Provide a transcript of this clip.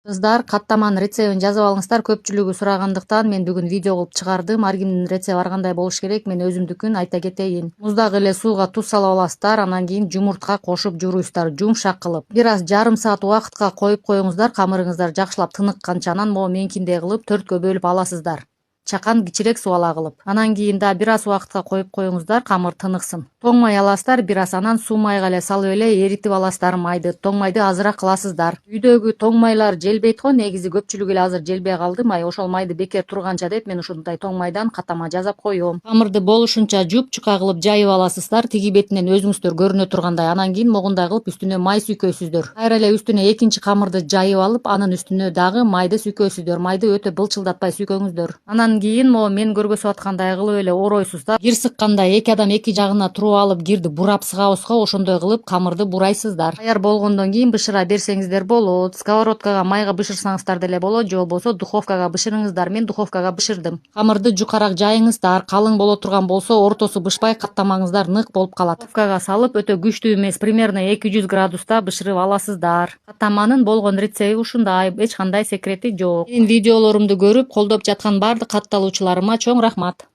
Кыздар, каттаманын рецебин жазып алыңыздар. Көпчүлүгү сурагандыктан мен бүгүн видео кылып чыгардым. Ар кимдин рецеби ар кандай болуш керек, мен өзүмдүкүн айта кетейин. Муздак эле сууга туз салып аласыздар, анан кийин жумуртка кошуп жууруйсуздар, жумшак кылып. Бир аз жарым саат убакытка коюп коюңуздар, камырыңыздар жакшылап тыныкканча. Анан могу меникиндей кылып 4кө бөлүп аласыздар. Чакан кичирээк суала кылып. Анан кийин да бир аз убакытка коюп коюңуздар, камыр тыныксын. Тоң май аласыздар бир аз, анан суу майга эле салып эле эритип аласыздар майды. Тоң майды азыраак кыласыздар. Үйдөгү тоң майлар желбейт го, негизи көпчүлүк эле азыр желбей калды май. Ошол майды бекер турганча деп мен ушундай тоң майдан каттама жасап коём. Камырды болушунча жуп-жука кылып жайып аласыздар, тиги бетинен өзүңүздөр көрүнө тургандай. Анан кийин могундай кылып үстүнө май сүйкөйсүздөр. Кайра эле үстүнө экинчи камырды жайып алып, анын үстүнө дагы майды сүйкөйсүздөр. Майды өтө былчылдатпай сүйкөңүздөр. Анан кийин могу мен көргөзүп аткандай кылып эле оройсуздар. Кир сыккандай эки адам эки жагына туруп алып кирди бурап сыгабызго, ошондой кылып камырды бурайсыздар. Даяр болгондон кийин бышыра берсеңиздер болот. Сковородкага майга бышырсаңыздар деле болот, же болбосо духовкага бышырыңыздар. Мен духовкага бышырдым. Камырды жукараак жайыңыздар. Калың боло турган болсо ортосу бышпай каттамаңыздар нык болуп калат. Духовкага салып өтө күчтүү эмес, примерно 200 градуста бышырып аласыздар. Каттаманын болгон рецеби ушундай, эч кандай секрети жок. Менин видеолорумду көрүп колдоп жаткан бардык катталуучуларыма чоң рахмат.